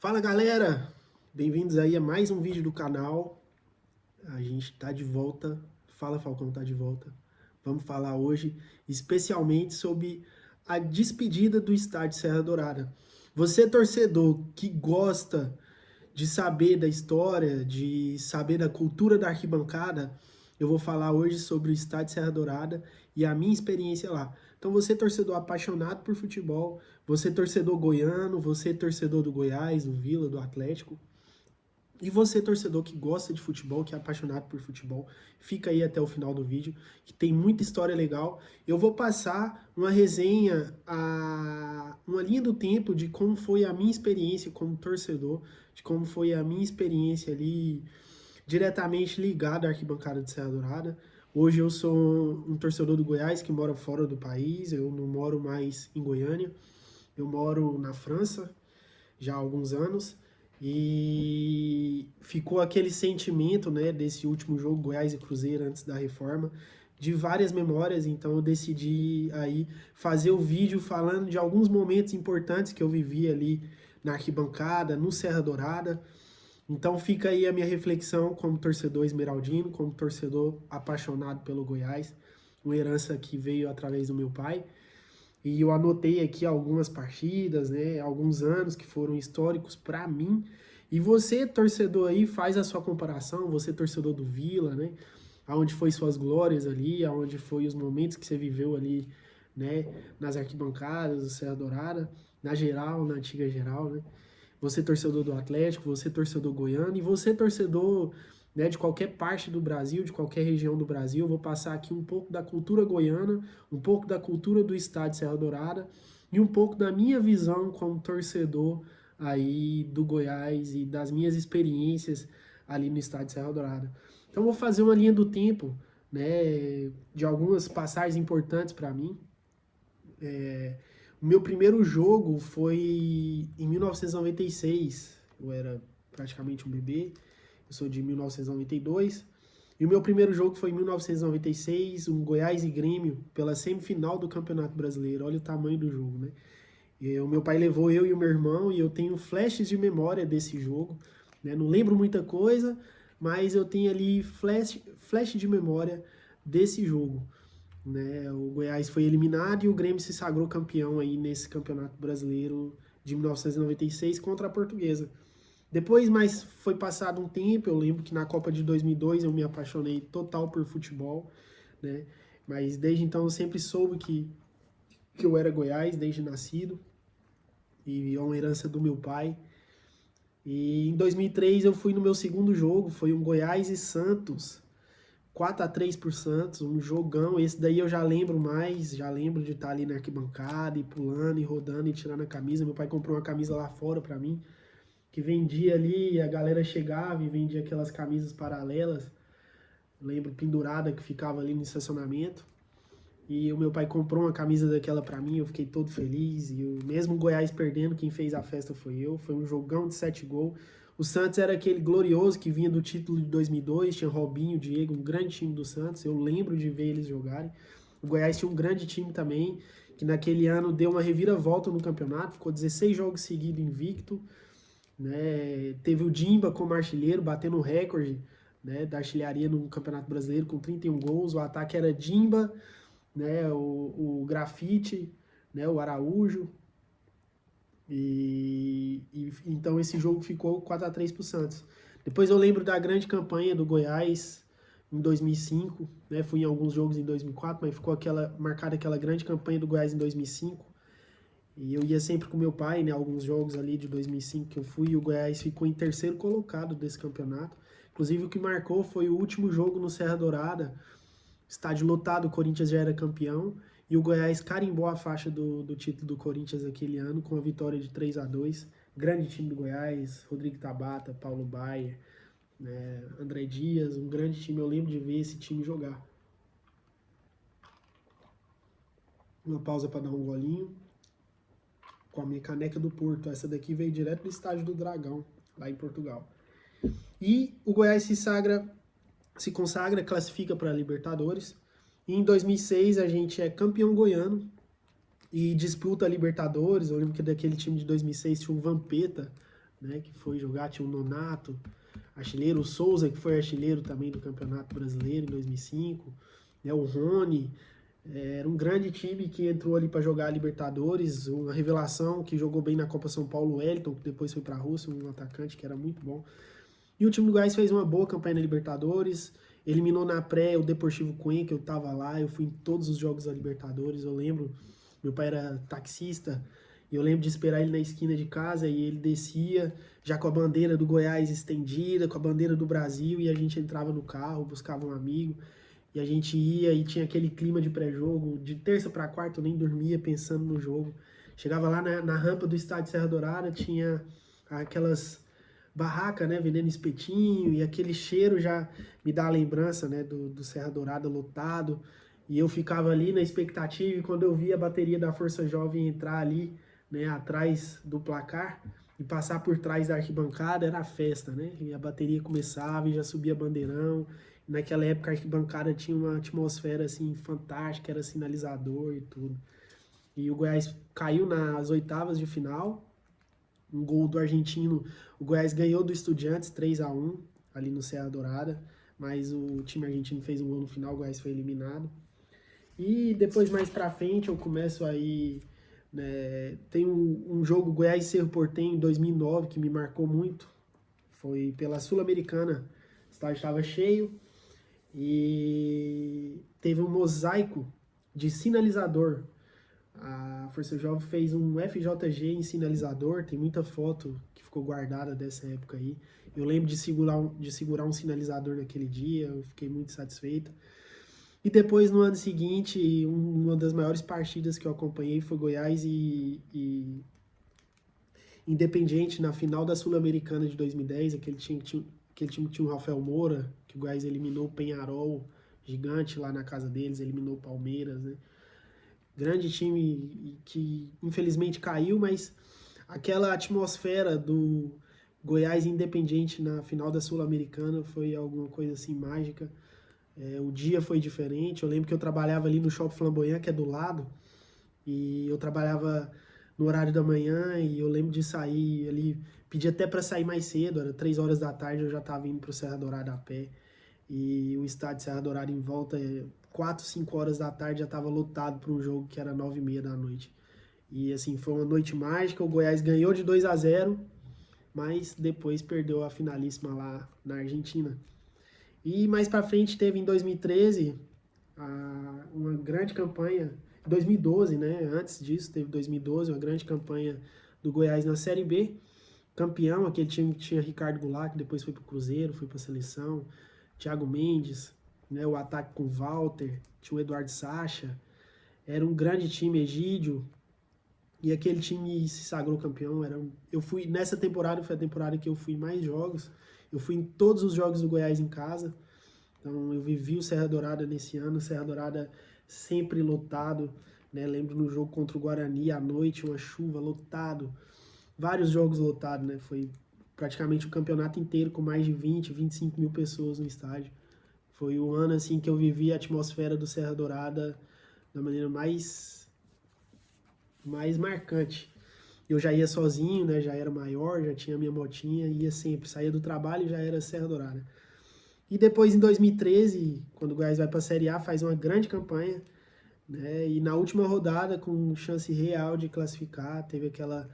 Fala galera, bem-vindos aí a mais um vídeo do canal. A gente tá de volta, Fala Falcão tá de volta. Vamos falar hoje especialmente sobre a despedida do estádio Serra Dourada. Você torcedor que gosta de saber da história, de saber da cultura da arquibancada, eu vou falar hoje sobre o estádio Serra Dourada e a minha experiência lá. Então você torcedor apaixonado por futebol, você torcedor goiano, você torcedor do Goiás, do Vila, do Atlético, e você torcedor que gosta de futebol, que é apaixonado por futebol, fica aí até o final do vídeo, que tem muita história legal. Eu vou passar uma resenha, uma linha do tempo de como foi a minha experiência como torcedor, de como foi a minha experiência ali diretamente ligado à arquibancada de Serra Dourada. Hoje eu sou um torcedor do Goiás que mora fora do país, eu não moro mais em Goiânia, eu moro na França já há alguns anos e ficou aquele sentimento, né, desse último jogo Goiás e Cruzeiro antes da reforma, de várias memórias, então eu decidi aí fazer o vídeo falando de alguns momentos importantes que eu vivi ali na arquibancada, no Serra Dourada. Então fica aí a minha reflexão como torcedor esmeraldino, como torcedor apaixonado pelo Goiás, uma herança que veio através do meu pai. E eu anotei aqui algumas partidas, né, alguns anos que foram históricos para mim. E você, torcedor aí, faz a sua comparação, você torcedor do Vila, né, aonde foi suas glórias ali, aonde foi os momentos que você viveu ali, né, nas arquibancadas do Serra Dourada, na geral, na antiga geral, né? Você torcedor do Atlético, você torcedor goiano e você torcedor, né, de qualquer parte do Brasil, de qualquer região do Brasil. Eu vou passar aqui um pouco da cultura goiana, um pouco da cultura do estádio Serra Dourada e um pouco da minha visão como torcedor aí do Goiás e das minhas experiências ali no estádio Serra Dourada. Então eu vou fazer uma linha do tempo, né, de algumas passagens importantes para mim. O meu primeiro jogo foi em 1996. Eu era praticamente um bebê. Eu sou de 1992. E o meu primeiro jogo foi em 1996, um Goiás e Grêmio, pela semifinal do Campeonato Brasileiro. Olha o tamanho do jogo, né? E o meu pai levou eu e o meu irmão e eu tenho flashes de memória desse jogo, né? Não lembro muita coisa, mas eu tenho ali flash de memória desse jogo, né? O Goiás foi eliminado e o Grêmio se sagrou campeão aí nesse Campeonato Brasileiro de 1996 contra a Portuguesa. Depois, mas foi passado um tempo, eu lembro que na Copa de 2002 eu me apaixonei total por futebol, né? Mas desde então eu sempre soube que eu era Goiás, desde nascido, e é uma herança do meu pai. E em 2003 eu fui no meu segundo jogo, foi um Goiás e Santos, 4-3 por Santos, um jogão. Esse daí eu já lembro mais, já lembro de estar ali na arquibancada e pulando e rodando e tirando a camisa. Meu pai comprou uma camisa lá fora pra mim, que vendia ali, a galera chegava e vendia aquelas camisas paralelas, lembro, pendurada, que ficava ali no estacionamento. E o meu pai comprou uma camisa daquela pra mim, eu fiquei todo feliz. E mesmo o Goiás perdendo, quem fez a festa foi eu. Foi um jogão de 7 gols. O Santos era aquele glorioso que vinha do título de 2002, tinha Robinho, Diego, um grande time do Santos. Eu lembro de ver eles jogarem. O Goiás tinha um grande time também, que naquele ano deu uma reviravolta no campeonato, ficou 16 jogos seguidos invicto, né? Teve o Dimba como artilheiro, batendo o recorde, né, da artilharia no Campeonato Brasileiro com 31 gols. O ataque era Dimba, né, o Grafite, né, o Araújo. Então esse jogo ficou 4-3 para o Santos. Depois eu lembro da grande campanha do Goiás em 2005, né, fui em alguns jogos em 2004, mas ficou marcada aquela grande campanha do Goiás em 2005. E eu ia sempre com meu pai, né, alguns jogos ali de 2005 que eu fui, e o Goiás ficou em terceiro colocado desse campeonato. Inclusive o que marcou foi o último jogo no Serra Dourada, estádio lotado, o Corinthians já era campeão, e o Goiás carimbou a faixa do título do Corinthians aquele ano com a vitória de 3-2. Grande time do Goiás, Rodrigo Tabata, Paulo Baier, né, André Dias, um grande time. Eu lembro de ver esse time jogar. Uma pausa para dar um golinho. Com a minha caneca do Porto. Essa daqui veio direto do estádio do Dragão, lá em Portugal. E o Goiás se consagra, classifica para a Libertadores. E em 2006 a gente é campeão goiano e disputa a Libertadores. Eu lembro que daquele time de 2006 tinha o Vampeta, né, que foi jogar, tinha o Nonato, artilheiro, o Souza, que foi artilheiro também do Campeonato Brasileiro em 2005, né, o Rony, era um grande time que entrou ali para jogar a Libertadores, uma revelação que jogou bem na Copa São Paulo, o Wellington, que depois foi para a Rússia, um atacante que era muito bom. E o time do Goiás fez uma boa campanha na Libertadores, eliminou na pré o Deportivo Cuenca, eu tava lá, eu fui em todos os jogos da Libertadores, eu lembro, meu pai era taxista, e eu lembro de esperar ele na esquina de casa e ele descia já com a bandeira do Goiás estendida, com a bandeira do Brasil, e a gente entrava no carro, buscava um amigo, e a gente ia e tinha aquele clima de pré-jogo, de terça para quarta eu nem dormia pensando no jogo. Chegava lá na rampa do estádio Serra Dourada, tinha aquelas barracas, né, vendendo espetinho, e aquele cheiro já me dá a lembrança, né, do Serra Dourada lotado, e eu ficava ali na expectativa, e quando eu via a bateria da Força Jovem entrar ali, né, atrás do placar, e passar por trás da arquibancada, era a festa, né, e a bateria começava e já subia bandeirão. Naquela época a arquibancada tinha uma atmosfera assim fantástica, era sinalizador e tudo. E o Goiás caiu nas oitavas de final, um gol do argentino, o Goiás ganhou do Estudiantes 3-1 ali no Serra Dourada, mas o time argentino fez um gol no final, o Goiás foi eliminado. E depois mais pra frente eu começo aí, né, tem um jogo Goiás e Cerro Porteño em 2009 que me marcou muito, foi pela Sul-Americana, o estádio estava cheio, e teve um mosaico de sinalizador. A Força Jovem fez um FJG em sinalizador, tem muita foto que ficou guardada dessa época aí. Eu lembro de segurar um sinalizador naquele dia, eu fiquei muito satisfeito. E depois, no ano seguinte, uma das maiores partidas que eu acompanhei foi Goiás e Independiente na final da Sul-Americana de 2010, aquele time que tinha o Rafael Moura, que o Goiás eliminou o Peñarol, gigante lá na casa deles, eliminou o Palmeiras, né? Grande time que infelizmente caiu, mas aquela atmosfera do Goiás Independiente na final da Sul-Americana foi alguma coisa assim mágica. O dia foi diferente. Eu lembro que eu trabalhava ali no Shopping Flamboyant, que é do lado, e eu trabalhava no horário da manhã e eu lembro de sair ali, pedi até para sair mais cedo, era 3 horas da tarde, eu já estava indo para o Serra Dourada a pé. E o estádio Serra Dourada em volta, 4, 5 horas da tarde já estava lotado para um jogo que era 9h30 da noite. E assim, foi uma noite mágica, o Goiás ganhou de 2-0, mas depois perdeu a finalíssima lá na Argentina. E mais para frente teve em 2013 uma grande campanha, 2012, né? Antes disso teve 2012, uma grande campanha do Goiás na Série B. Campeão, aquele time que tinha Ricardo Goulart, que depois foi pro Cruzeiro, foi pra seleção, Thiago Mendes, né, o ataque com Walter, tinha o Eduardo Sacha, era um grande time, Egídio, e aquele time se sagrou campeão. Eu fui, nessa temporada, foi a temporada que eu fui em mais jogos, eu fui em todos os jogos do Goiás em casa, então eu vivi o Serra Dourada nesse ano, Serra Dourada sempre lotado, né, lembro no jogo contra o Guarani, à noite, uma chuva, lotado, vários jogos lotados, né, foi praticamente o campeonato inteiro com mais de 20, 25 mil pessoas no estádio. Foi o ano assim que eu vivi a atmosfera do Serra Dourada da maneira mais marcante. Eu já ia sozinho, né? Já era maior, já tinha minha motinha, ia sempre, saía do trabalho e já era Serra Dourada. E depois em 2013, quando o Goiás vai para a Série A, faz uma grande campanha, né? E na última rodada, com chance real de classificar, teve aquela.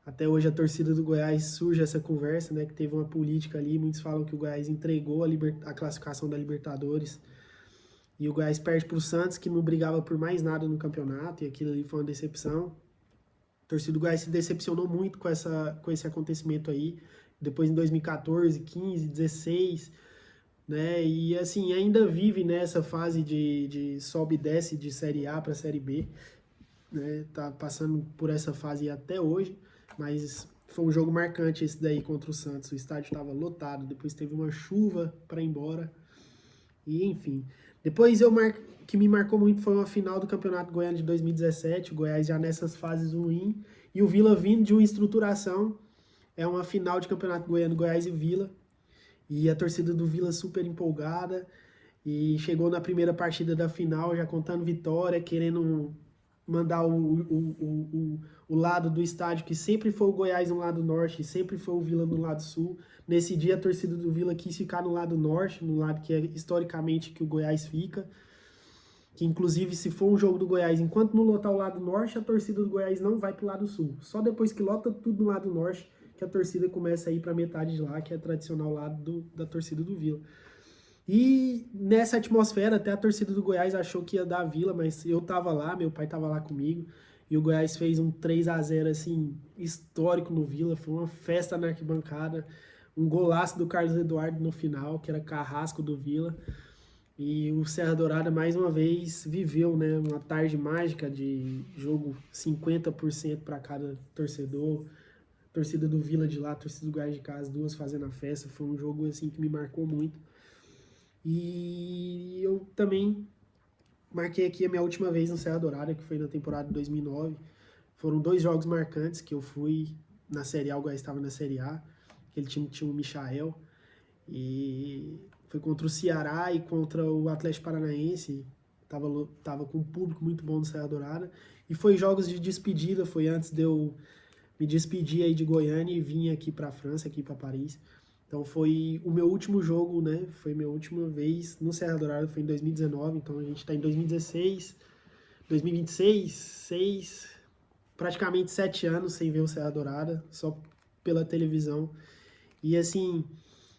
Até hoje a torcida do Goiás surge essa conversa, né? Que teve uma política ali, muitos falam que o Goiás entregou a classificação da Libertadores. E o Goiás perde para o Santos, que não brigava por mais nada no campeonato, e aquilo ali foi uma decepção. A torcida do Goiás se decepcionou muito com esse acontecimento aí. Depois em 2014, 15, 16, né? E assim, ainda vive nessa fase de sobe e desce de Série A para Série B, né? Tá passando por essa fase até hoje, mas foi um jogo marcante esse daí contra o Santos. O estádio estava lotado, depois teve uma chuva para ir embora, e enfim. Depois que me marcou muito foi uma final do Campeonato Goiano de 2017, o Goiás já nessas fases ruins, e o Vila vindo de uma estruturação, é uma final de Campeonato Goiano, Goiás e Vila, e a torcida do Vila super empolgada, e chegou na primeira partida da final já contando vitória, querendo mandar o lado do estádio, que sempre foi o Goiás no lado norte, e sempre foi o Vila no lado sul. Nesse dia a torcida do Vila quis ficar no lado norte, no lado que é historicamente que o Goiás fica. Que inclusive se for um jogo do Goiás, enquanto não lotar o lado norte, a torcida do Goiás não vai pro lado sul. Só depois que lota tudo no lado norte, que a torcida começa a ir pra metade de lá, que é tradicional lado da torcida do Vila. E nessa atmosfera, até a torcida do Goiás achou que ia dar a Vila, mas eu tava lá, meu pai tava lá comigo, e o Goiás fez um 3-0 assim, histórico no Vila, foi uma festa na arquibancada, um golaço do Carlos Eduardo no final, que era carrasco do Vila. E o Serra Dourada, mais uma vez, viveu, né, uma tarde mágica de jogo 50% para cada torcedor. Torcida do Vila de lá, torcida do Goiás de cá, as duas fazendo a festa. Foi um jogo assim que me marcou muito. E eu também marquei aqui a minha última vez no Serra Dourada, que foi na temporada de 2009. Foram 2 jogos marcantes que eu fui na Série A, o Goiás estava na Série A. Aquele time tinha o Michael. E foi contra o Ceará e contra o Atlético Paranaense. Tava com um público muito bom no Serra Dourada. E foi jogos de despedida, foi antes de eu me despedir aí de Goiânia e vim aqui para a França, aqui para Paris. Então foi o meu último jogo, né? Foi minha última vez no Serra Dourada, foi em 2019. Então a gente está em 2016, 2026, 6, praticamente 7 anos sem ver o Serra Dourada, só pela televisão. E assim,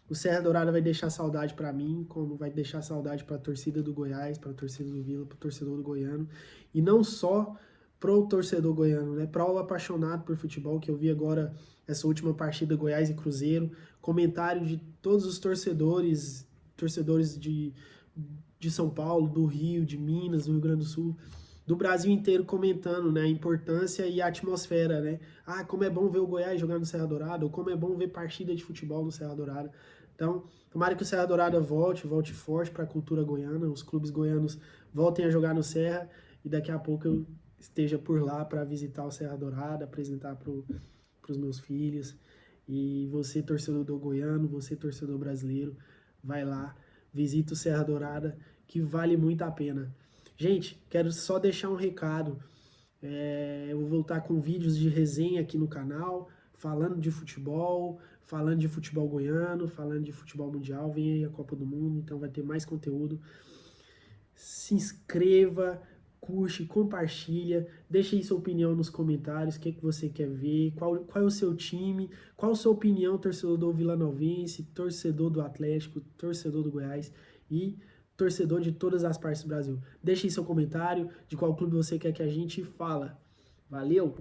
o Serra Dourada vai deixar saudade para mim, como vai deixar saudade para a torcida do Goiás, para a torcida do Vila, para o torcedor do Goiano. E não só pro torcedor goiano, né? Para o apaixonado por futebol, que eu vi agora essa última partida Goiás e Cruzeiro, comentário de todos os torcedores de São Paulo, do Rio, de Minas, do Rio Grande do Sul, do Brasil inteiro comentando, né, a importância e a atmosfera, né? Ah, como é bom ver o Goiás jogar no Serra Dourada, ou como é bom ver partida de futebol no Serra Dourada. Então, tomara que o Serra Dourada volte forte para a cultura goiana, os clubes goianos voltem a jogar no Serra, e daqui a pouco eu esteja por lá para visitar o Serra Dourada, apresentar para os meus filhos. E você, torcedor do goiano, você, torcedor brasileiro, vai lá, visita o Serra Dourada, que vale muito a pena. Gente, quero só deixar um recado. Eu vou voltar com vídeos de resenha aqui no canal, falando de futebol goiano, falando de futebol mundial. Vem aí a Copa do Mundo, então vai ter mais conteúdo. Se inscreva, curte, compartilha, deixe aí sua opinião nos comentários, o que, é que você quer ver, qual é o seu time, qual a sua opinião, torcedor do Vilanovense, torcedor do Atlético, torcedor do Goiás e torcedor de todas as partes do Brasil. Deixe aí seu comentário de qual clube você quer que a gente fala. Valeu!